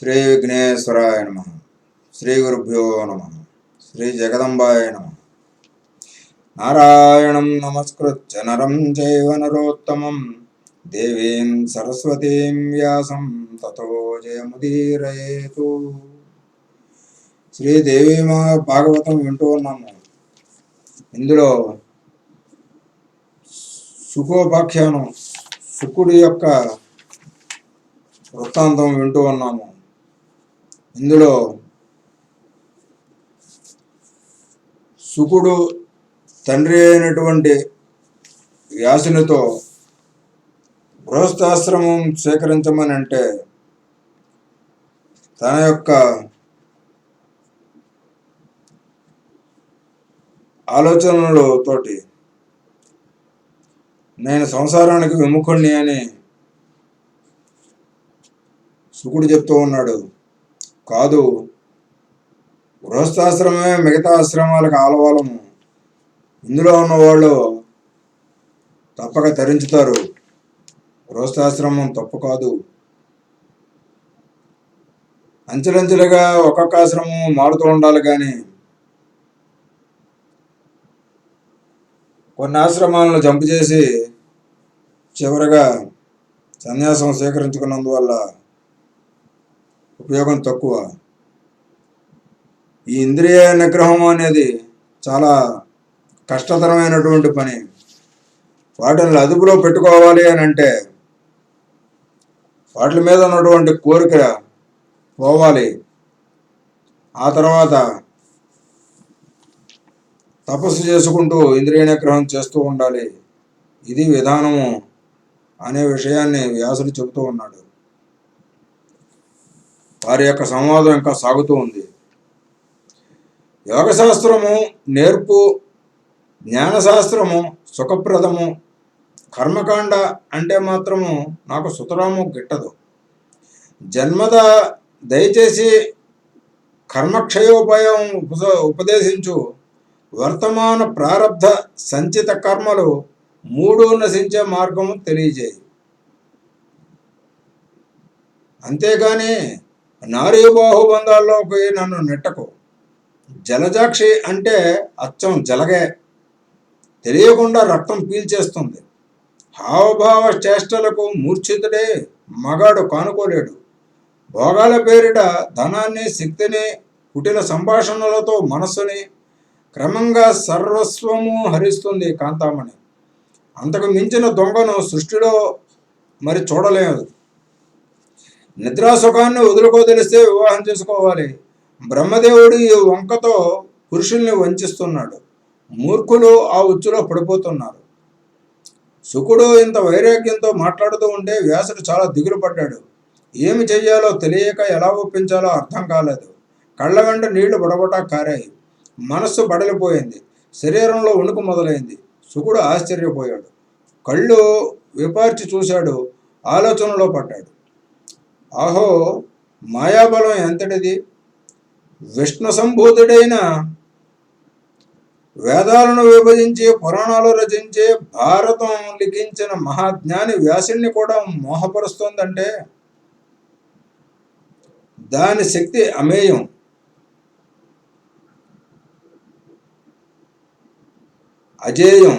శ్రీ విఘ్నేశ్వరాయ నమ. శ్రీ గురుభ్యో నమ. శ్రీ జగదంబాయ నమ. నారాయణం నమస్కృత్య నరం చైవ నరోత్తమం దేవీం సరస్వతీం వ్యాసం తతో జయముదీరయేతు. శ్రీదేవి భాగవతం వింటూ ఉన్నాము. ఇందులో సుఖోపాఖ్యానం, శుకుడి యొక్క వృత్తాంతం వింటూ ఉన్నాము. ఇందులో శుకుడు తండ్రి అయినటువంటి వ్యాసునితో గృహస్థాశ్రమం స్వీకరించమని అంటే తన యొక్క ఆలోచనలతోటి నేను సంసారానికి విముఖుణ్ణి అని శుకుడు చెప్తూ ఉన్నాడు. కాదు, గృహస్థాశ్రమమే మిగతా ఆశ్రమాలకు ఆలవాలము. ఇందులో ఉన్నవాళ్ళు తప్పక తరించుతారు. గృహస్థాశ్రమం తప్పు కాదు. అంచెలంచెలుగా ఒక్కొక్క ఆశ్రమం మారుతూ ఉండాలి, కానీ కొన్ని ఆశ్రమాలను జంపు చేసి చివరగా సన్యాసం స్వీకరించుకున్నందువల్ల ఉపయోగం తక్కువ. ఈ ఇంద్రియ నిగ్రహం అనేది చాలా కష్టతరమైనటువంటి పని. వాటిని అదుపులో పెట్టుకోవాలి అని అంటే వాటి మీద ఉన్నటువంటి కోరిక పోవాలి. ఆ తర్వాత తపస్సు చేసుకుంటూ ఇంద్రియ నిగ్రహం చేస్తూ ఉండాలి. ఇది విధానము అనే విషయాన్ని వ్యాసుడు చెబుతూ ఉన్నాడు. వారి యొక్క సంవాదం ఇంకా సాగుతూ ఉంది. యోగశాస్త్రము నేర్పు, జ్ఞానశాస్త్రము సుఖప్రదము, కర్మకాండ అంటే మాత్రము నాకు సుతరాము గిట్టదు. జన్మద దయచేసి కర్మక్షయోపాయం ఉపదేశించు. వర్తమాన ప్రారబ్ధ సంచిత కర్మలు 3 నశించే మార్గము తెలియజేయి. అంతేగాని నారీ బాహుబంధాల్లోకి నన్ను నెట్టకు. జలజాక్షి అంటే అచ్చం జలగే, తెలియకుండా రక్తం పీల్చేస్తుంది. హావభావ చేష్టలకు మూర్ఛితుడే మగాడు కానుకోలేడు. భోగాల పేరిట ధనాన్ని, శక్తిని, కుటిల సంభాషణలతో మనస్సుని క్రమంగా సర్వస్వము హరిస్తుంది కాంతామణి. అంతకు మించిన దొంగను సృష్టిలో మరి చూడలేదు. నిద్రాసుఖాన్ని వదులుకోదలిస్తే వివాహం చేసుకోవాలి. బ్రహ్మదేవుడు ఈ వంకతో పురుషుల్ని వంచిస్తున్నాడు. మూర్ఖులు ఆ ఉచ్చులో పడిపోతున్నారు. శుకుడు ఇంత వైరాగ్యంతో మాట్లాడుతూ ఉంటే వ్యాసుడు చాలా దిగులు పడ్డాడు. ఏమి చెయ్యాలో తెలియక ఎలా ఒప్పించాలో అర్థం కాలేదు. కళ్ళ వెంట నీళ్లు బడబటా కారాయి. మనస్సు బడలిపోయింది. శరీరంలో వణుకు మొదలైంది. శుకుడు ఆశ్చర్యపోయాడు. కళ్ళు విపార్చి చూశాడు. ఆలోచనలో పడ్డాడు. ఆహో, మాయాబలం ఎంతటిది! విష్ణు సంభూతుడైన వేదాలను విభజించి పురాణాలు రచించి భారతం లిఖించిన మహాజ్ఞాని వ్యాసుని కూడా మోహపరుస్తోందంటే దాని శక్తి అమేయం. అజేయం.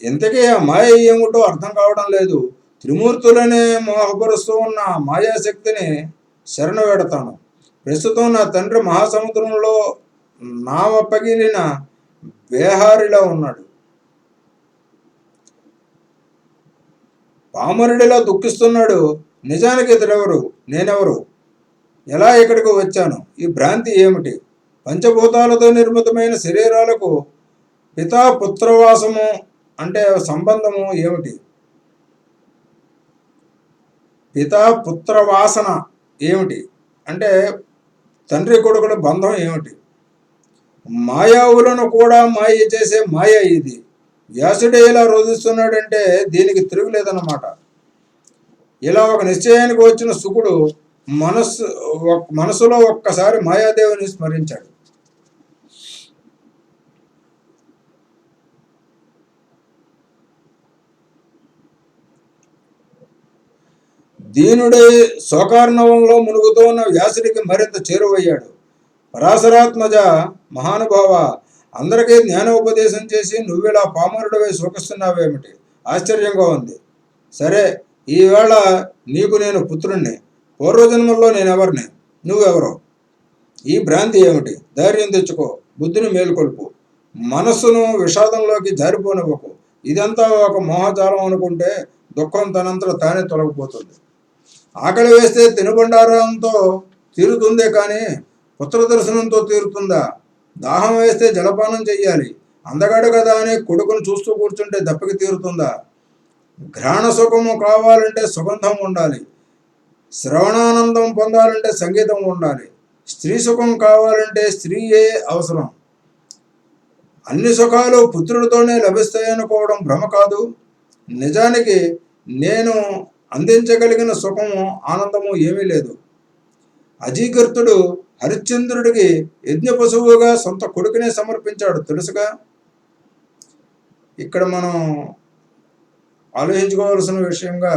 ఇంతకీ ఆ మాయ ఏమిటో అర్థం కావడం లేదు. త్రిమూర్తులనే మోహపరుస్తూ ఉన్న మాయాశక్తిని శరణ వేడతాను. ప్రస్తుతం నా తండ్రి మహాసముద్రంలో నావ పగిలిన బేహారిలా ఉన్నాడు. పామరుడిలా దుఃఖిస్తున్నాడు. నిజానికి ఇతడెవరు? నేనెవరు? ఎలా ఇక్కడికి వచ్చాను? ఈ భ్రాంతి ఏమిటి? పంచభూతాలతో నిర్మితమైన శరీరాలకు పితాపుత్రవాసము అంటే సంబంధము ఏమిటి? పితాపుత్రవాసన ఏమిటి అంటే తండ్రి కొడుకుల బంధం ఏమిటి? మాయావులను కూడా మాయ చేసే మాయ ఇది. వ్యాసుడే ఇలా రోధిస్తున్నాడంటే దీనికి తిరుగులేదన్నమాట. ఇలా ఒక నిశ్చయానికి వచ్చిన శుకుడు మనసులో ఒక్కసారి మాయాదేవిని స్మరించాడు. దీనుడై శోకార్ణవంలో మునుగుతూ ఉన్న వ్యాసుడికి మరింత చేరువయ్యాడు. పరాశరాత్మజ, మహానుభావ, అందరికీ జ్ఞానోపదేశం చేసి నువ్విలా పామరుడివై శోకిస్తున్నావేమిటి? ఆశ్చర్యంగా ఉంది. సరే, ఈవేళ నీకు నేను పుత్రుణ్ణి. పూర్వజన్మల్లో నేనెవరిని, నువ్వెవరో? ఈ భ్రాంతి ఏమిటి? ధైర్యం తెచ్చుకో, బుద్ధిని మేలుకొల్పు, మనస్సును విషాదంలోకి జారిపోనివ్వకు. ఇదంతా ఒక మోహజాలం అనుకుంటే దుఃఖం తనంతట తానే తొలగిపోతుంది. ఆకలి వేస్తే తినుబండారంతో తీరుతుందే కానీ పుత్ర దర్శనంతో తీరుతుందా? దాహం వేస్తే జలపానం చెయ్యాలి. అందగాడు కదా అని కొడుకును చూస్తూ కూర్చుంటే దప్పికి తీరుతుందా? ఘ్రాణ సుఖము కావాలంటే సుగంధం ఉండాలి. శ్రవణానందం పొందాలంటే సంగీతం ఉండాలి. స్త్రీ సుఖం కావాలంటే స్త్రీయే అవసరం. అన్ని సుఖాలు పుత్రుడితోనే లభిస్తాయనుకోవడం భ్రమ కాదు. నిజానికి నేను అందించగలిగిన సుఖము, ఆనందము ఏమీ లేదు. అజీకర్తుడు హరిశ్చంద్రుడికి యజ్ఞ పశువుగా సొంత కొడుకునే సమర్పించాడు, తెలుసుగా. ఇక్కడ మనం ఆలోచించుకోవాల్సిన విషయంగా,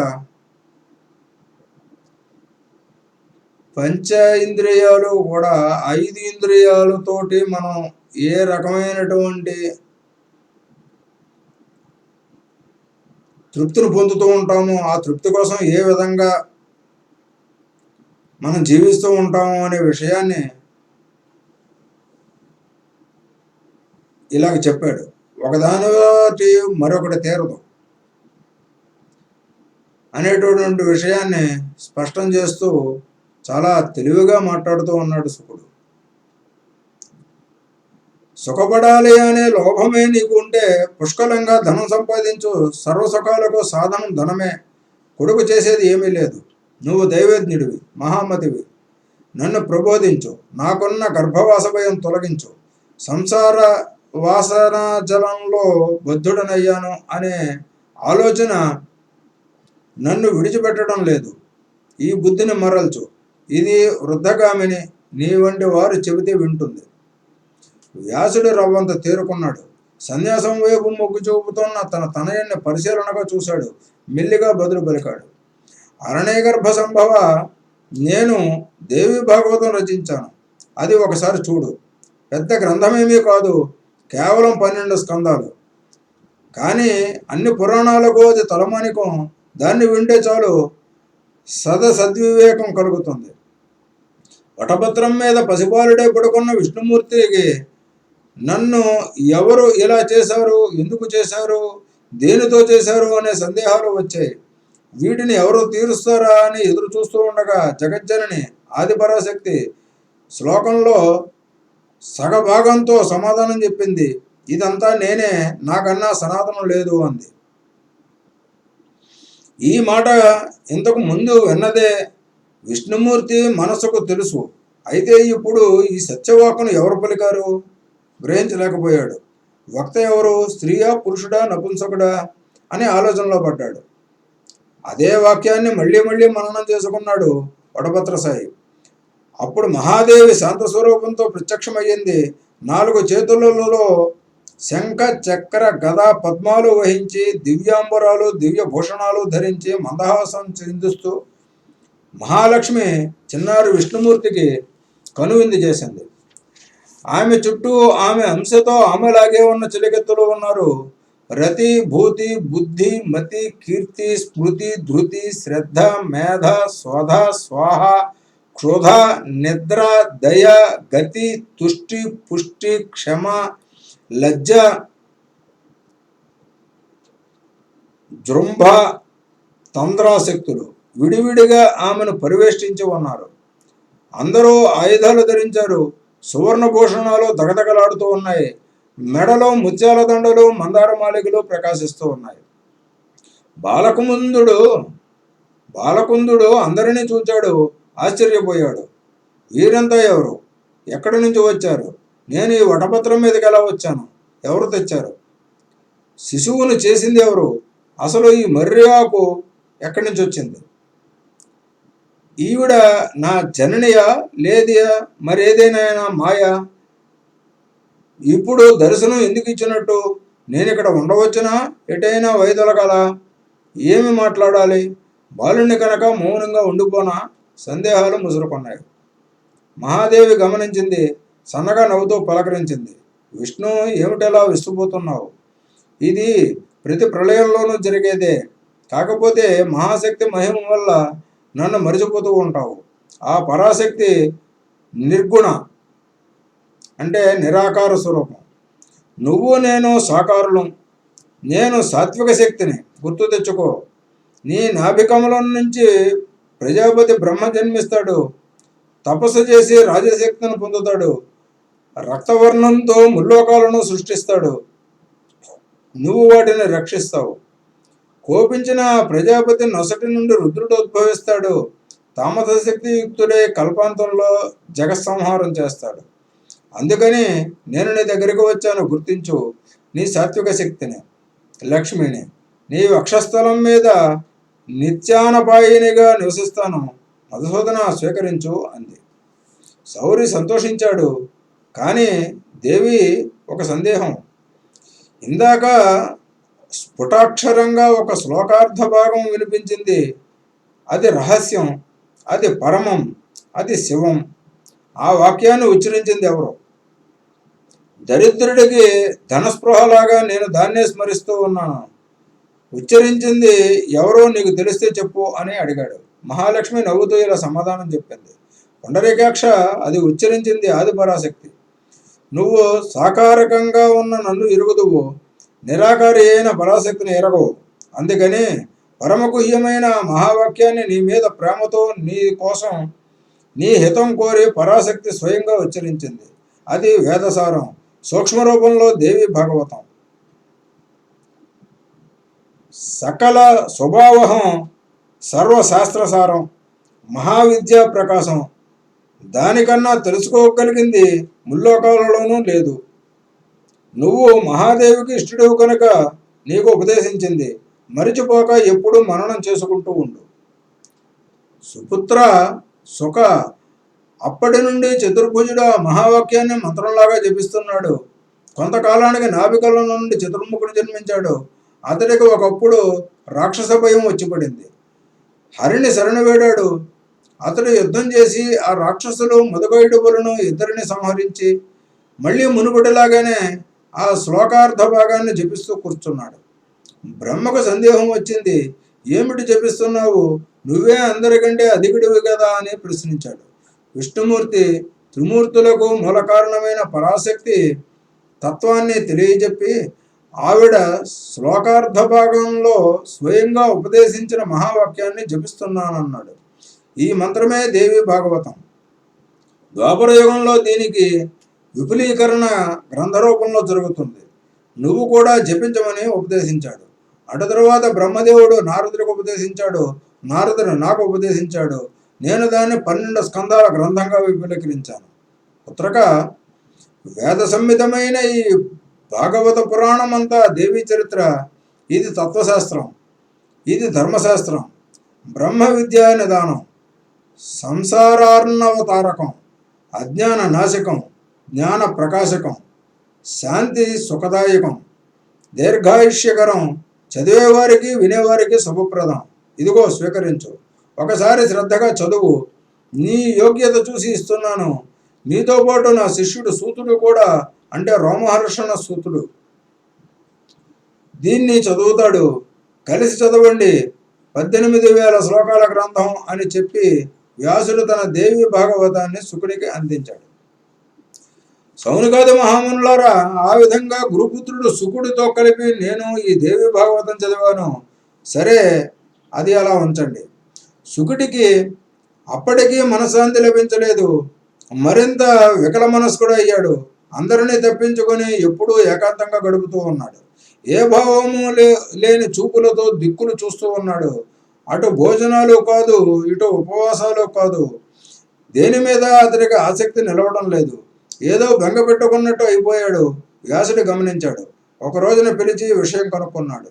పంచ ఇంద్రియాలు కూడా 5 ఇంద్రియాలతోటి మనం ఏ రకమైనటువంటి తృప్తిని పొందుతూ ఉంటాము, ఆ తృప్తి కోసం ఏ విధంగా మనం జీవిస్తూ ఉంటాము అనే విషయాన్ని ఇలాగ చెప్పాడు. ఒకదానిటి మరొకటి తీరదు అనేటటువంటి విషయాన్ని స్పష్టం చేస్తూ చాలా తెలివిగా మాట్లాడుతూ ఉన్నాడు శుకుడు. సుఖపడాలి అనే లోభమే నీకు ఉంటే పుష్కలంగా ధనం సంపాదించు. సర్వసుఖాలకు సాధనం ధనమే. కొడుకు చేసేది ఏమీ లేదు. నువ్వు దైవజ్ఞుడివి, మహామతివి. నన్ను ప్రబోధించు. నాకున్న గర్భవాస భయం తొలగించు. సంసార వాసన జలంలో బద్ధుడనయ్యాను అనే ఆలోచన నన్ను విడిచిపెట్టడం లేదు. ఈ బుద్ధిని మరల్చు. ఇది వృద్ధగామిని, నీ వంటి వారు చెబితే వింటుంది. వ్యాసుడు రవ్వంత తేరుకున్నాడు. సన్యాసం వైపు మొగ్గు చూపుతున్న తన తనయుణ్ణి పరిశీలనగా చూశాడు. మెల్లిగా బదులు పలికాడు. అరణ్యగర్భ సంభవ, నేను దేవి భాగవతం రచించాను. అది ఒకసారి చూడు. పెద్ద గ్రంథమేమీ కాదు, కేవలం 12 స్కందాలు. కానీ అన్ని పురాణాలకు అది తలమానికం. దాన్ని వింటే చాలు సద్వివేకం కలుగుతుంది. వటపత్రం మీద పసిపాలుడే పడుకున్న విష్ణుమూర్తికి నన్ను ఎవరు ఇలా చేశారు, ఎందుకు చేశారు, దేనితో చేశారు అనే సందేహాలు వచ్చాయి. వీటిని ఎవరు తీరుస్తారా అని ఎదురు చూస్తూ ఉండగా జగజ్జనని ఆదిపరాశక్తి శ్లోకంలో సగభాగంతో సమాధానం చెప్పింది. ఇదంతా నేనే, నాకన్నా సనాతనం లేదు అంది. ఈ మాట ఇంతకు ముందు విన్నదే విష్ణుమూర్తి మనసుకు తెలుసు. అయితే ఇప్పుడు ఈ సత్యవాకును ఎవరు పలికారు గ్రహించలేకపోయాడు. వక్త ఎవరు? స్త్రీయా, పురుషుడా, నపుంసకుడా అనే ఆలోచనలో పడ్డాడు. అదే వాక్యాన్ని మళ్ళీ మళ్ళీ మననం చేసుకున్నాడు వటభద్రసాయి. అప్పుడు మహాదేవి శాంత స్వరూపంతో ప్రత్యక్షమయ్యింది. 4 చేతులలో శంఖ, చక్ర, గద, పద్మాలు వహించి, దివ్యాంబరాలు, దివ్య భూషణాలు ధరించి మందహాసం చిందిస్తూ మహాలక్ష్మి చిన్నారి విష్ణుమూర్తికి కనువిందు చేసింది. ఆమె చుట్టూ ఆమె అంశతో ఆమెలాగే ఉన్న చిలికెత్తులు ఉన్నారు. రతి, భూతి, బుద్ధి, మతి, కీర్తి, స్మృతి, ధృతి, శ్రద్ధ, మేధ, స్వధ, స్వాహ, క్షుధ, నిద్ర, దయ, గతి, తుష్టి, పుష్టి, క్షమ, లజ్జ, జృంభ, తంద్రాశక్తులు విడివిడిగా ఆమెను పరివేష్టించి ఉన్నారు. అందరూ ఆయుధాలు ధరించారు. సువర్ణభూషణాలు దగదగలాడుతూ ఉన్నాయి. మెడలో ముత్యాల దండలు, మందార మాలికలు ప్రకాశిస్తూ ఉన్నాయి. బాలకుందుడు అందరినీ చూచాడు, ఆశ్చర్యపోయాడు. వీరంతా ఎవరు? ఎక్కడి నుంచి వచ్చారు? నేను ఈ వటపత్రం మీదకి ఎలా వచ్చాను? ఎవరు తెచ్చారు? శిశువును చేసింది ఎవరు? అసలు ఈ మర్రి ఆకు ఎక్కడి నుంచి వచ్చింది? ఈవిడ నా జననియా, లేదియా, మరేదైనా మాయా? ఇప్పుడు దర్శనం ఎందుకు ఇచ్చినట్టు? నేను ఇక్కడ ఉండవచ్చునా? ఎటైనా వైదొలగాల? ఏమి మాట్లాడాలి? బాలుణ్ణి కనుక మౌనంగా ఉండిపోనా? సందేహాలు ముసురుకున్నాయి. మహాదేవి గమనించింది. సన్నగా నవ్వుతూ పలకరించింది. విష్ణు, ఏమిటలా విస్తుపోతున్నావు? ఇది ప్రతి ప్రళయంలోనూ జరిగేదే. కాకపోతే మహాశక్తి మహిమ వల్ల నన్ను మరిచిపోతూ ఉంటావు. ఆ పరాశక్తి నిర్గుణ, అంటే నిరాకార స్వరూపం. నువ్వు నేను సాకారులం. నేను సాత్విక శక్తిని, గుర్తు తెచ్చుకో. నీ నాభికమలం నుంచి ప్రజాపతి బ్రహ్మ జన్మిస్తాడు. తపస్సు చేసి రాజశక్తిని పొందుతాడు. రక్తవర్ణంతో ముల్లోకాలను సృష్టిస్తాడు. నువ్వు వాటిని రక్షిస్తావు. కోపించిన ప్రజాపతి నొసటి నుండి రుద్రుడు ఉద్భవిస్తాడు. తామస శక్తి యుక్తుడే కల్పాంతంలో జగత్సంహారం చేస్తాడు. అందుకని నేను నీ దగ్గరికి వచ్చాను. గుర్తించు, నీ సాత్విక శక్తిని, లక్ష్మిని. నీ వక్షస్థలం మీద నిత్యానపాయినిగా నివసిస్తాను. మధుసూదన, స్వీకరించు అంది. శౌరి సంతోషించాడు. కానీ దేవి ఒక సందేహం. ఇందాక స్ఫుటాక్షరంగా ఒక శ్లోకార్థ భాగం వినిపించింది. అది రహస్యం, అది పరమం, అది శివం. ఆ వాక్యాన్ని ఉచ్చరించింది ఎవరు? దరిద్రుడికి ధనస్పృహలాగా నేను దాన్నే స్మరిస్తూ ఉన్నాను. ఉచ్చరించింది ఎవరో నీకు తెలిస్తే చెప్పు అని అడిగాడు. మహాలక్ష్మి నవ్వుతూ ఇలా సమాధానం చెప్పింది. పుండరీకాక్ష, అది ఉచ్చరించింది ఆదిపరాశక్తి. నువ్వు సాకారకంగా ఉన్న నన్ను ఎరుగుదువు, నిరాకారి అయిన పరాశక్తిని ఎరగవు. అందుకని పరమగుహ్యమైన మహావాక్యాన్ని నీ మీద ప్రేమతో, నీ కోసం, నీ హితం కోరి పరాశక్తి స్వయంగా ఉచ్చరించింది. అది వేదసారం, సూక్ష్మ రూపంలో దేవి భాగవతం. సకల స్వభావహం, సర్వశాస్త్రసారం, మహావిద్యా ప్రకాశం. దానికన్నా తెలుసుకోగలిగింది ముల్లోకాలలోనూ లేదు. నువ్వు మహాదేవికి ఇష్టడు కనుక నీకు ఉపదేశించింది. మరిచిపోక ఎప్పుడు మననం చేసుకుంటూ ఉండు. సుపుత్ర, సుఖ. అప్పటి నుండి చతుర్భుజుడు ఆ మహావాక్యాన్ని మంత్రంలాగా జపిస్తున్నాడు. కొంతకాలానికి నాభికల నుండి చతుర్ముఖుడు జన్మించాడు. అతడికి ఒకప్పుడు రాక్షస భయం వచ్చిపడింది. హరిని శరణు వేడాడు. అతడు యుద్ధం చేసి ఆ రాక్షసులు ముదగైడుబులను ఇద్దరిని సంహరించి మళ్ళీ మునుపటిలాగానే ఆ శ్లోకార్థ భాగాన్ని జపిస్తూ కూర్చున్నాడు. బ్రహ్మకు సందేహం వచ్చింది. ఏమిటి జపిస్తున్నావు? నువ్వే అందరికంటే అధికుడివి కదా అని ప్రశ్నించాడు. విష్ణుమూర్తి త్రిమూర్తులకు మూల కారణమైన పరాశక్తి తత్వాన్ని తెలియజెప్పి ఆవిడ శ్లోకార్థ భాగంలో స్వయంగా ఉపదేశించిన మహావాక్యాన్ని జపిస్తున్నానన్నాడు. ఈ మంత్రమే దేవి భాగవతం. ద్వాపర యుగంలో దీనికి విపులీకరణ గ్రంథరూపంలో జరుగుతుంది. నువ్వు కూడా జపించమని ఉపదేశించాడు. అటు తరువాత బ్రహ్మదేవుడు నారదుడికి ఉపదేశించాడు. నారదుడు నాకు ఉపదేశించాడు. నేను దాన్ని 12 స్కందాల గ్రంథంగా విపులీకరించాను. పుత్రక, వేద సంహితమైన ఈ భాగవత పురాణం అంతా దేవీ చరిత్ర. ఇది తత్వశాస్త్రం, ఇది ధర్మశాస్త్రం, బ్రహ్మ విద్యా నిదానం, సంసారార్ణవతారకం, అజ్ఞాన నాశకం, జ్ఞాన ప్రకాశకం, శాంతి సుఖదాయకం, దీర్ఘాయుష్యకరం, చదివేవారికి వినేవారికి శుభప్రదం. ఇదిగో స్వీకరించు. ఒకసారి శ్రద్ధగా చదువు. నీ యోగ్యత చూసి ఇస్తున్నాను. నీతో పాటు నా శిష్యుడు సూతుడు కూడా, అంటే రోమహర్షణ సూతుడు, దీన్ని చదువుతాడు. కలిసి చదవండి. 18,000 శ్లోకాల గ్రంథం అని చెప్పి వ్యాసుడు తన దేవి భాగవతాన్ని శుకుడికి అందించాడు. సౌనికాది మహామునులారా, ఆ విధంగా గురుపుత్రుడు శుకుడితో కలిపి నేను ఈ దేవి భాగవతం చదివాను. సరే, అది అలా ఉంచండి. శుకుడికి అప్పటికీ మనశ్శాంతి లభించలేదు. మరింత వికల మనస్కుడు అయ్యాడు. అందరినీ తప్పించుకొని ఎప్పుడూ ఏకాంతంగా గడుపుతూ ఉన్నాడు. ఏ భావము లేని చూపులతో దిక్కులు చూస్తూ ఉన్నాడు. అటు భోజనాలు కాదు, ఇటు ఉపవాసాలు కాదు. దేని మీద అతడికి ఆసక్తి నిలవడం లేదు. ఏదో బెంగ పెట్టుకున్నట్టు అయిపోయాడు. వ్యాసుడు గమనించాడు. ఒక రోజున పిలిచి విషయం కనుక్కున్నాడు.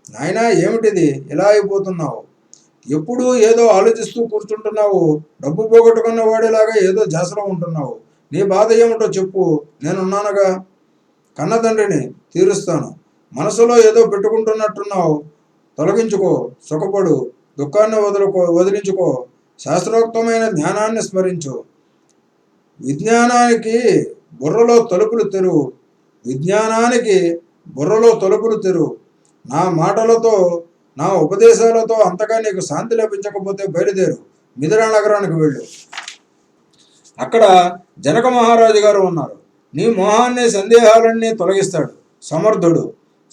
నాయనా, ఏమిటిది ఇలా అయిపోతున్నావు? ఎప్పుడూ ఏదో ఆలోచిస్తూ కూర్చుంటున్నావు. డబ్బు పోగొట్టుకున్న వాడిలాగా ఏదో జాసలో ఉంటున్నావు. నీ బాధ ఏమిటో చెప్పు, నేనున్నానుగా. కన్న తండ్రిని, తీరుస్తాను. మనసులో ఏదో పెట్టుకుంటున్నట్టున్నావు. తొలగించుకో, సుఖపడు. దుఃఖాన్ని వదిలించుకో, శాస్త్రోక్తమైన జ్ఞానాన్ని స్మరించు. విజ్ఞానానికి బుర్రలో తలుపులు తెరువు, విజ్ఞానానికి బుర్రలో తలుపులు తెరువు. నా మాటలతో, నా ఉపదేశాలతో అంతగా నీకు శాంతి లభించకపోతే బయలుదేరు, మిథిలా నగరానికి వెళ్ళు. అక్కడ జనక మహారాజు గారు ఉన్నారు. నీ మోహాన్ని, సందేహాలన్నీ తొలగిస్తాడు. సమర్థుడు,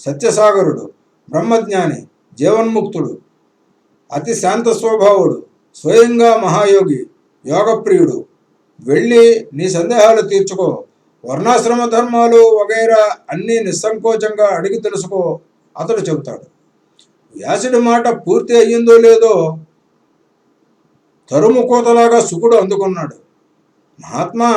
సత్యసాగరుడు, బ్రహ్మజ్ఞాని, జీవన్ముక్తుడు, అతి శాంత స్వభావుడు, స్వయంగా మహాయోగి, యోగప్రియుడు. వెళ్ళి నీ సందేహాలు తీర్చుకో. వర్ణాశ్రమ ధర్మాలు వగైరా అన్నీ నిస్సంకోచంగా అడిగి తెలుసుకో, అతడు చెబుతాడు. వ్యాసుడి మాట పూర్తి అయ్యిందో లేదో తరుము కోతలాగా శుకుడు అందుకున్నాడు. మహాత్మా,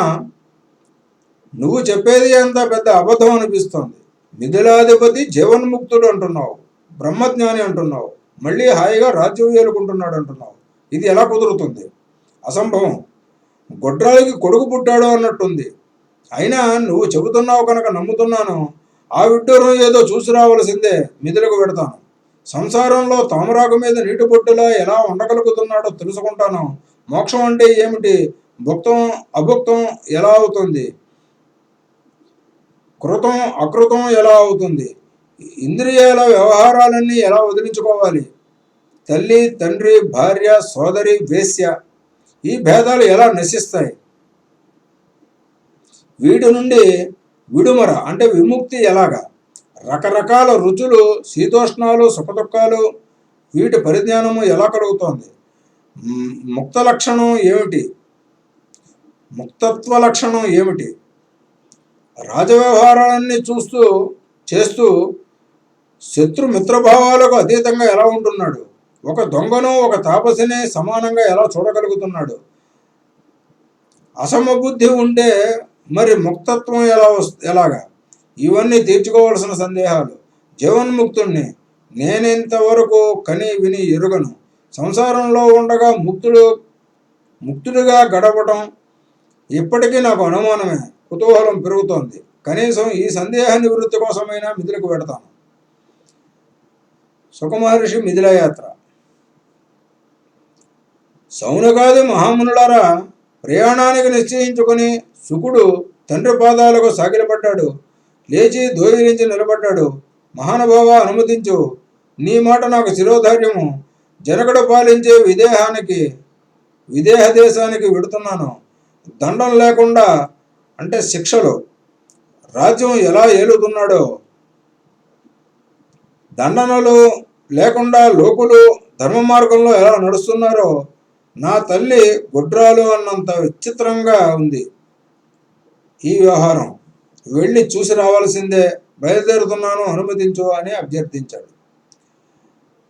నువ్వు చెప్పేది అంత పెద్ద అబద్ధం అనిపిస్తోంది. మిథిలాధిపతి జీవన్ముక్తుడు అంటున్నావు, బ్రహ్మజ్ఞాని అంటున్నావు, మళ్ళీ హాయిగా రాజ్యం ఏలుకుంటున్నాడు అంటున్నావు. ఇది ఎలా కుదురుతుంది? అసంభవం. గొడ్రాలికి కొడుకు పుట్టాడు అన్నట్టుంది. అయినా నువ్వు చెబుతున్నావు కనుక నమ్ముతున్నాను. ఆ విడ్డూరం ఏదో చూసి రావలసిందే. మిథిలకు పెడతాను. సంసారంలో తామరాకు మీద నీటి బొట్టులా ఎలా ఉండగలుగుతున్నాడో తెలుసుకుంటాను. మోక్షం అంటే ఏమిటి? భుక్తం అభుక్తం ఎలా అవుతుంది? కృతం అకృతం ఎలా అవుతుంది? ఇంద్రియాల వ్యవహారాలన్నీ ఎలా వదిలించుకోవాలి? తల్లి, తండ్రి, భార్య, సోదరి, వేశ్య, ఈ భేదాలు ఎలా నశిస్తాయి? వీటి నుండి విడుమర అంటే విముక్తి ఎలాగా? రకరకాల రుచులు, శీతోష్ణాలు, సుఖదుఖాలు, వీటి పరిజ్ఞానము ఎలా కలుగుతోంది? ముక్త లక్షణం ఏమిటి? ముక్తత్వ లక్షణం ఏమిటి? రాజవ్యవహారాలన్నీ చేస్తూ శత్రు మిత్రభావాలకు అతీతంగా ఎలా ఉంటున్నాడు? ఒక దొంగను, ఒక తాపసిని సమానంగా ఎలా చూడగలుగుతున్నాడు? అసమబుద్ధి ఉంటే మరి ముక్తత్వం ఎలాగా? ఇవన్నీ తీర్చుకోవాల్సిన సందేహాలు. జీవన్ముక్తుణ్ణి నేనింతవరకు కని విని ఎరుగను. సంసారంలో ఉండగా ముక్తుడిగా గడపటం ఇప్పటికీ నాకు అనుమానమే. కుతూహలం పెరుగుతోంది. కనీసం ఈ సందేహ నివృత్తి కోసమైనా మిథిలకు పెడతాను. సుఖమహర్షి మిథిలా యాత్ర. సౌనకాది మహామునులారా, ప్రయాణానికి నిశ్చయించుకుని శుకుడు తండ్రి పాదాలకు సాగిలపడ్డాడు. లేచి దోయిరించి నిలబడ్డాడు. మహానుభావ, అనుమతించు. నీ మాట నాకు శిరోధార్యము. జనకుడు పాలించే విదేహ దేశానికి వెడుతున్నాను. దండం లేకుండా అంటే శిక్షలు, రాజ్యం ఎలా ఏలుతున్నాడో, దండనలు లేకుండా లోకులు ధర్మ మార్గంలో ఎలా నడుస్తున్నారో నా తల్లి గుడ్రాలు అన్నంత విచిత్రంగా ఉంది ఈ వ్యవహారం. వెళ్ళి చూసి రావాల్సిందే. బయలుదేరుతున్నాను, అనుమతించు అని అభ్యర్థించాడు.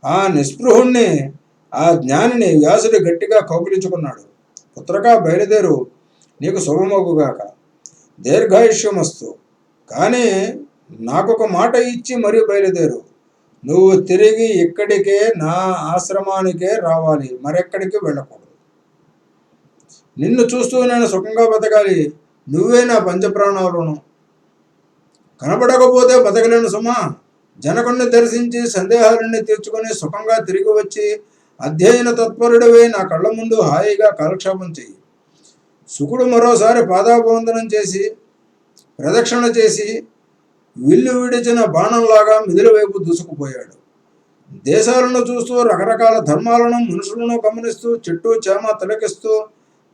ఆ నిస్పృహుణ్ణి, ఆ జ్ఞానిని వ్యాసుడు గట్టిగా కౌగిలించుకున్నాడు. పుత్రకా, బయలుదేరు, నీకు శుభమగుగాక, దీర్ఘాయుష్యమస్తు. కానీ నాకొక మాట ఇచ్చి మరీ బయలుదేరు. నువ్వు తిరిగి ఇక్కడికే, నా ఆశ్రమానికే రావాలి, మరెక్కడికి వెళ్ళకూడదు. నిన్ను చూస్తూ నేను సుఖంగా బతకాలి. నువ్వే నా పంచప్రాణాలను. కనబడకపోతే బతకలేను సుమా. జనకుణ్ణి దర్శించి సందేహాలన్నీ తీర్చుకొని సుఖంగా తిరిగి వచ్చి అధ్యయన తత్పరుడివే నా కళ్ళ ముందు హాయిగా కాలక్షేపం చెయ్యి. శుకుడు మరోసారి పాదాభివందనం చేసి ప్రదక్షిణ చేసి విల్లు విడిచిన బాణంలాగా మిథిల వైపు దూసుకుపోయాడు. దేశాలను చూస్తూ, రకరకాల ధర్మాలను, మనుషులను గమనిస్తూ, చెట్టు చేమ తిలకిస్తూ,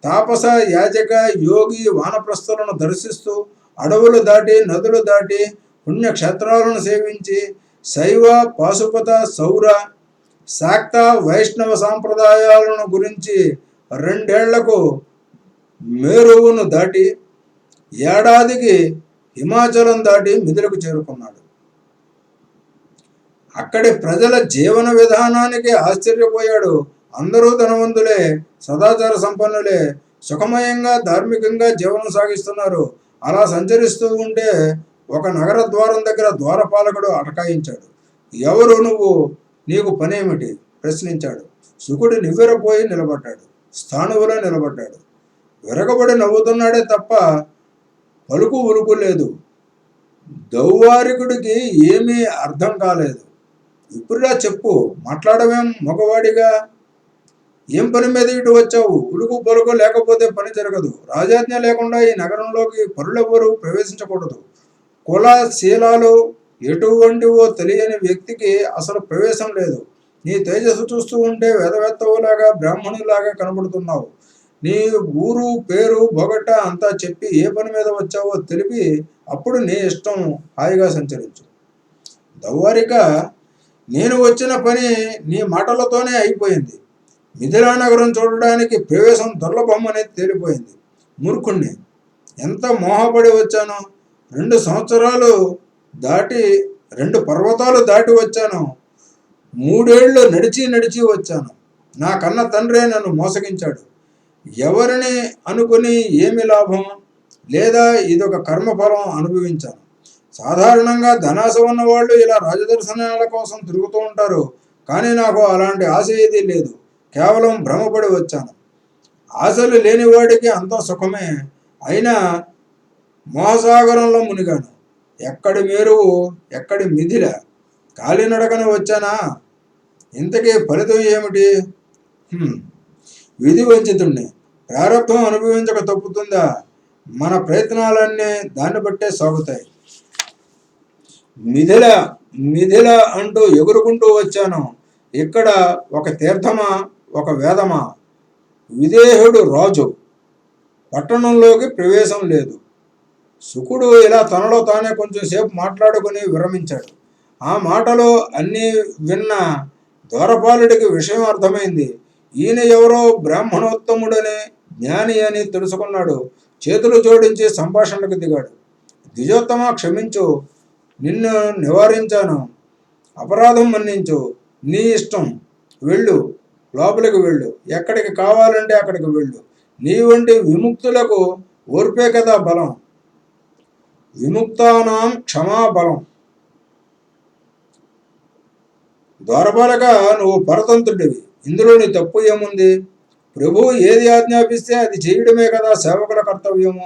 తాపస, యాజక, యోగి, వానప్రస్థులను దర్శిస్తూ, అడవులు దాటి, నదులు దాటి, పుణ్యక్షేత్రాలను సేవించి, శైవ, పాశుపత, సౌర, శాక్త, వైష్ణవ సాంప్రదాయాలను గురించి 2 ఏళ్లకు మేరువును దాటి, ఏడాదికి హిమాచలం దాటి మిథిలకు చేరుకున్నాడు. అక్కడి ప్రజల జీవన విధానానికి ఆశ్చర్యపోయాడు. అందరూ ధనవంతులే, సదాచార సంపన్నులే, సుఖమయంగా ధార్మికంగా జీవనం సాగిస్తున్నారు. అలా సంచరిస్తూ ఉంటే ఒక నగర ద్వారం దగ్గర ద్వారపాలకుడు అటకాయించాడు. ఎవరు నువ్వు? నీకు పనేమిటి? ప్రశ్నించాడు. శుకుడు నివ్వెరపోయి నిలబడ్డాడు. స్థాణువులో నిలబడ్డాడు. విరగబడి నవ్వుతున్నాడే తప్ప పలుకు ఉలుకు లేదు. దౌవారికుడికి ఏమీ అర్థం కాలేదు. ఇప్పుడులా చెప్పు, మాట్లాడవేం మగవాడిగా? ఏం పని మీద ఇటు వచ్చావు? ఉలుకు పలుకు లేకపోతే పని జరగదు. రాజాజ్ఞ లేకుండా ఈ నగరంలోకి పరులెవ్వరూ ప్రవేశించకూడదు. కుల శీలాలు ఎటువంటివో తెలియని వ్యక్తికి అసలు ప్రవేశం లేదు. నీ తేజస్సు చూస్తూ ఉంటే వేదవేత్తవులాగా బ్రాహ్మణులాగా కనబడుతున్నావు. నీ ఊరు పేరు బొగట్ట అంతా చెప్పి ఏ పని మీద వచ్చావో తెలిపి అప్పుడు నీ ఇష్టం హాయిగా సంచరించు. దౌవారిక, నేను వచ్చిన పని నీ మాటలతోనే అయిపోయింది. మిథిలా నగరం చూడడానికి ప్రవేశం దుర్లభం అనేది తేలిపోయింది. మూర్ఖుణ్ణి, ఎంత మోహపడి వచ్చాను. 2 సంవత్సరాలు దాటి 2 పర్వతాలు దాటి వచ్చాను. 3 ఏళ్ళు నడిచి నడిచి వచ్చాను. నా కన్న తండ్రే నన్ను మోసగించాడు. ఎవరిని అనుకుని ఏమి లాభం? లేదా ఇదొక కర్మఫలం అనుభవించాను. సాధారణంగా ధనాశ ఉన్నవాళ్ళు ఇలా రాజదర్శనాల కోసం తిరుగుతూ ఉంటారు. కానీ నాకు అలాంటి ఆశ ఏదీ లేదు. కేవలం భ్రమపడి వచ్చాను. ఆశలు లేనివాడికి అంతా సుఖమే. అయినా మోహసాగరంలో మునిగాను. ఎక్కడి మేరువు, ఎక్కడి మిథిల. కాలినడకన వచ్చానా? ఇంతకీ ఫలితం ఏమిటి? విధి వంచితుణ్ణి. ప్రారంభం అనుభవించక తప్పుతుందా? మన ప్రయత్నాలన్నీ దాన్ని బట్టే సాగుతాయి. మిథిల మిథిల అంటూ ఎగురుకుంటూ వచ్చాను. ఇక్కడ ఒక తీర్థమా, ఒక వేదమా? విదేహుడు రాజు. పట్టణంలోకి ప్రవేశం లేదు. శుకుడు ఇలా తనలో తానే కొంచెం సేపు మాట్లాడుకుని విరమించాడు. ఆ మాటలో అన్నీ విన్న ద్వారపాలుడికి విషయం అర్థమైంది. ఈయన ఎవరో బ్రాహ్మణోత్తముడని, జ్ఞాని అని తెలుసుకున్నాడు. చేతులు జోడించి సంభాషణకు దిగాడు. ద్విజోత్తమ, క్షమించు. నిన్ను నివారించాను. అపరాధం మన్నించు. నీ ఇష్టం. వెళ్ళు, లోపలికి వెళ్ళు. ఎక్కడికి కావాలంటే అక్కడికి వెళ్ళు. నీ వంటి విముక్తులకు ఓర్పే కదా బలం. విముక్తానాం క్షమాబలం. ద్వారపాలక, నువ్వు పరతంత్రుడివి. ఇందులో నీ తప్పు ఏముంది? ప్రభువు ఏది ఆజ్ఞాపిస్తే అది చేయడమే కదా సేవకుల కర్తవ్యము.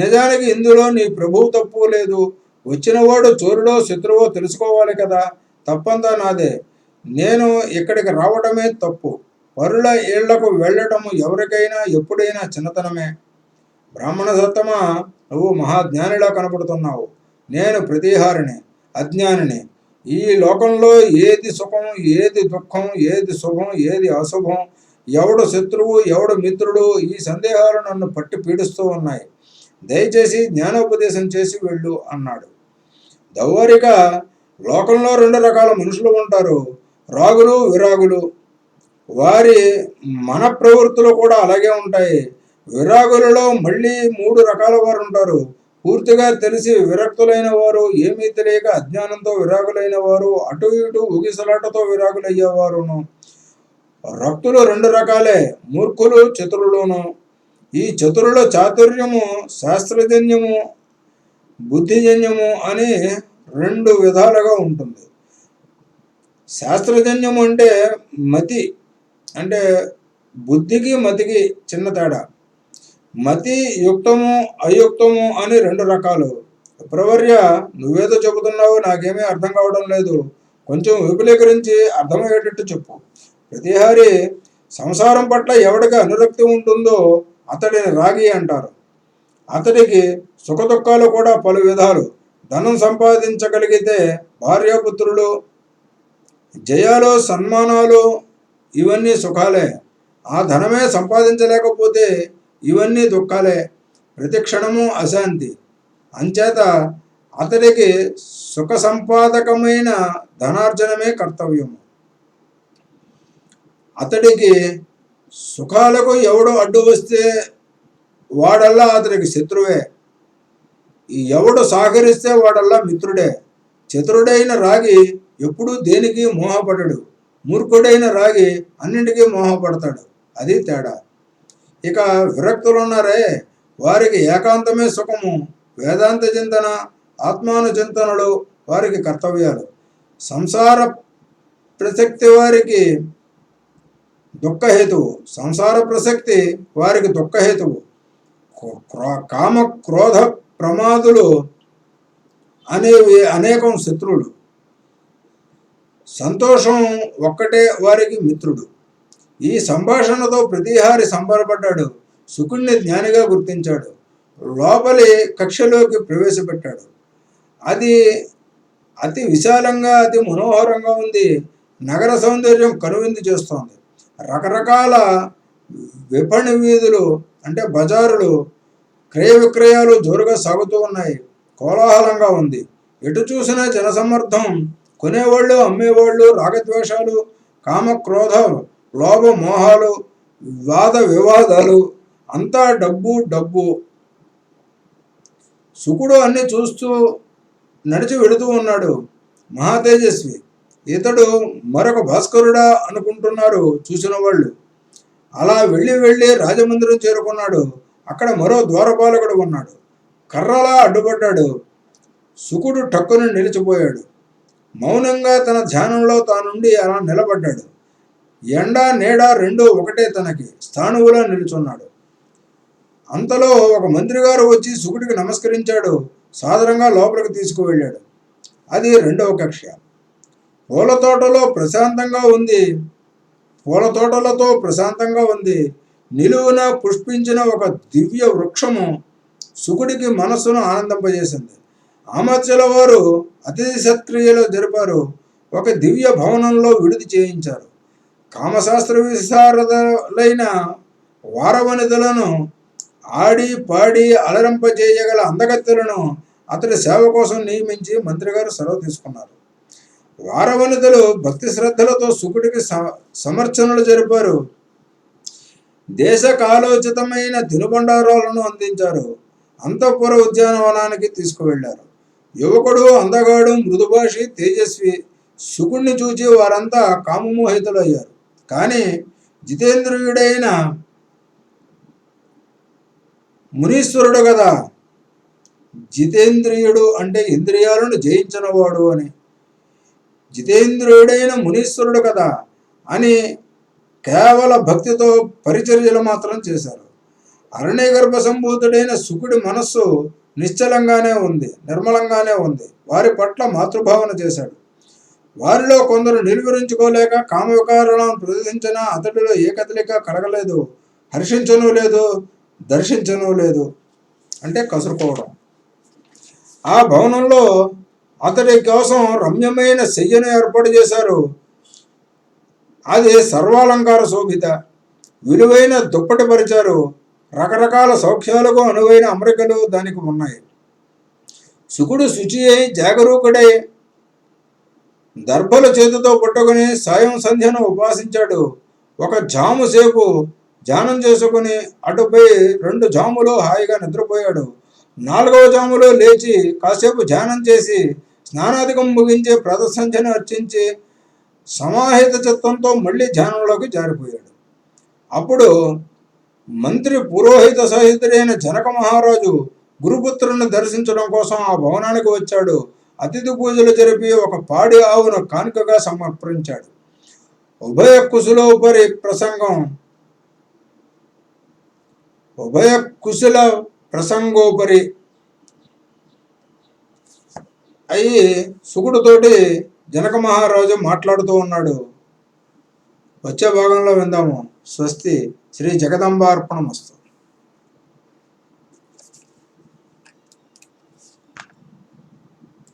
నిజానికి ఇందులో నీ ప్రభువు తప్పు లేదు. వచ్చినవాడు చోరుడో శత్రువో తెలుసుకోవాలి కదా. తప్పంతా నాదే. నేను ఇక్కడికి రావటమే తప్పు. పరుల ఇళ్లకు వెళ్ళటము ఎవరికైనా ఎప్పుడైనా చిన్నతనమే. బ్రాహ్మణ సత్తమా, నువ్వు మహాజ్ఞానిలా కనపడుతున్నావు. నేను ప్రతిహారిని, అజ్ఞానిని. ఈ లోకంలో ఏది సుఖం, ఏది దుఃఖం, ఏది శుభం, ఏది అశుభం, ఎవడు శత్రువు, ఎవడు మిత్రుడు, ఈ సందేహాలు నన్ను పట్టి పీడిస్తూ ఉన్నాయి. దయచేసి జ్ఞానోపదేశం చేసి వెళ్ళు అన్నాడు. దౌవారిక, లోకంలో 2 రకాల మనుషులు ఉంటారు, రాగులు, విరాగులు. వారి మన ప్రవృత్తులు కూడా అలాగే ఉంటాయి. విరాగులలో మళ్ళీ 3 రకాల వారు ఉంటారు. పూర్తిగా తెలిసి విరక్తులైన వారు, ఏమీ తెలియక అజ్ఞానంతో విరాగులైన వారు, అటు ఇటు ఊగిసలాటతో విరాగులయ్యేవారును. రక్తులు 2 రకాలే, మూర్ఖులు, చతురులును. ఈ చతురుల చాతుర్యము శాస్త్రజన్యము, బుద్ధిజన్యము అని 2 విధాలుగా ఉంటుంది. శాస్త్రజన్యము అంటే మతి, అంటే బుద్ధికి మతికి చిన్న తేడా. మతి యుక్తము, అయుక్తము అని 2 రకాలు. ప్రవర్య, నువ్వేదో చెబుతున్నావు, నాకేమీ అర్థం కావడం లేదు. కొంచెం విపులీకరించి అర్థమయ్యేటట్టు చెప్పు. ప్రతిహారి, సంసారం పట్ల ఎవడికి అనురక్తి ఉంటుందో అతడిని రాగి అంటారు. అతడికి సుఖదుఖాలు కూడా పలు విధాలు. ధనం సంపాదించగలిగితే భార్యాపుత్రులు, జయాలు, సన్మానాలు, ఇవన్నీ సుఖాలే. ఆ ధనమే సంపాదించలేకపోతే ఇవన్నీ దుఃఖాలే. ప్రతి క్షణము అశాంతి. అంచేత అతడికి సుఖ సంపాదకమైన ధనార్జనమే కర్తవ్యము. అతడికి సుఖాలకు ఎవడు అడ్డు వస్తే వాడల్లా అతడికి శత్రువే. ఎవడు సహకరిస్తే వాడల్లా మిత్రుడే. చతురుడైన రాగి ఎప్పుడూ దేనికి మోహపడడు. మూర్ఖుడైన రాగి అన్నింటికీ మోహపడతాడు. అది తేడా. ఇక విరక్తులున్నారే, వారికి ఏకాంతమే సుఖము. వేదాంత చింతన, ఆత్మానుచింతనలు వారికి కర్తవ్యాలు. సంసార ప్రసక్తి వారికి దుఃఖహేతువు. సంసార ప్రసక్తి వారికి దుఃఖహేతువు. కామ క్రోధ ప్రమాదులు అనేవి అనేకం శత్రువులు. సంతోషం ఒక్కటే వారికి మిత్రుడు. ఈ సంభాషణతో ప్రతిహారి సంబరపడ్డాడు. శుకుణ్ణి జ్ఞానిగా గుర్తించాడు. లోపలి కక్షలోకి ప్రవేశపెట్టాడు. అది అతి విశాలంగా, అతి మనోహరంగా ఉంది. నగర సౌందర్యం కనువిందు చేస్తోంది. రకరకాల విపణి వీధులు అంటే బజారులు, క్రయ విక్రయాలు జోరుగా సాగుతూ ఉన్నాయి. కోలాహలంగా ఉంది. ఎటు చూసినా జనసమ్మర్దం. కొనేవాళ్ళు, అమ్మేవాళ్ళు, రాగద్వేషాలు, కామక్రోధ లోభ మోహాలు, వాద వివాదాలు, అంతా డబ్బు డబ్బు. శుకుడు అన్ని చూస్తూ నడిచి వెళుతూ ఉన్నాడు. మహాతేజస్వి. ఇతడు మరొక భాస్కరుడా అనుకుంటున్నారు చూసిన వాళ్ళు. అలా వెళ్ళి వెళ్ళి రాజమందిరం చేరుకున్నాడు. అక్కడ మరో ద్వారపాలకుడు ఉన్నాడు. కర్రలా అడ్డుపడ్డాడు. శుకుడు టక్కున నిలిచిపోయాడు. మౌనంగా తన ధ్యానంలో తానుండి అలా నిలబడ్డాడు. ఎండ నీడ రెండూ ఒకటే తనకి. స్థాణువులా నిలుచున్నాడు. అంతలో ఒక మంత్రి గారు వచ్చి శుకుడికి నమస్కరించాడు. సాదరంగా లోపలికి తీసుకువెళ్ళాడు. అది రెండవ కక్ష. పూల తోటలతో ప్రశాంతంగా ఉంది. నిలువున పుష్పించిన ఒక దివ్య వృక్షము శుకుడికి మనస్సును ఆనందింపజేసింది. ఆమత్స్యుల వారు అతిథి సత్క్రియలు జరిపారు. ఒక దివ్య భవనంలో విడిది చేయించారు. కామశాస్త్ర విశారదులైన వారవనితలను ఆడి పాడి అలరింపజేయగల అందగత్తెలను అతడి సేవ కోసం నియమించి మంత్రిగారు సెలవు తీసుకున్నారు. వారవనితలు భక్తి శ్రద్ధలతో శుకుడికి సమర్చనలు జరిపారు. దేశ కాలోచితమైన తినుబండారాలను అందించారు. అంతఃపుర ఉద్యానవనానికి తీసుకువెళ్లారు. యువకుడు, అందగాడు, మృదుభాషి, తేజస్వి. శుకుణ్ణి చూచి వారంతా కామమోహితులయ్యారు. కానీ జితేంద్రియుడైన మునీశ్వరుడు కదా. జితేంద్రియుడు అంటే ఇంద్రియాలను జయించినవాడు అని. జితేంద్రియుడైన మునీశ్వరుడు కదా అని కేవల భక్తితో పరిచర్యలు మాత్రం చేశారు. అరణ్యగర్భ సంభూతుడైన శుకుడి మనస్సు నిశ్చలంగానే ఉంది, నిర్మలంగానే ఉంది. వారి పట్ల మాతృభావన చేశాడు. వారిలో కొందరు నిలువరించుకోలేక కామ వికారాలను ప్రదర్శించినా అతడిలో ఏ కదలిక కలగలేదు. హర్షించను లేదు, దర్శించను లేదు. అంటే కసురుకోవడం. ఆ భవనంలో అతడి కోసం రమ్యమైన శయ్యను ఏర్పాటు చేశారు. అది సర్వాలంకార శోభిత. విలువైన దుప్పటి పరిచారు. రకరకాల సౌఖ్యాలకు అనువైన అమరికలు దానికి ఉన్నాయి. శుకుడు శుచి అయి జాగరూకుడై దర్భల చేతితో పట్టుకుని సాయం సంధ్యను ఉపాసించాడు. ఒక జాము సేపు ధ్యానం చేసుకుని అటుపై 2 జాములు హాయిగా నిద్రపోయాడు. 4వ జాములో లేచి కాసేపు ధ్యానం చేసి స్నానాధికం ముగించి ప్రదసంధ్యను అర్చించి సమాహిత చిత్తంతో మళ్ళీ ధ్యానంలోకి జారిపోయాడు. అప్పుడు మంత్రి పురోహిత సహితుడైన జనక మహారాజు గురుపుత్రుని దర్శించడం కోసం ఆ భవనానికి వచ్చాడు. అతిథి పూజలు జరిపి ఒక పాడి ఆవును కానుకగా సమర్పించాడు. ఉభయ కుశల ప్రసంగోపరి అయి శుకుడితోటి జనక మహారాజు మాట్లాడుతూ ఉన్నాడు. వచ్చే భాగంలో విందాము. స్వస్తి. శ్రీ జగదంబార్పణమస్తు.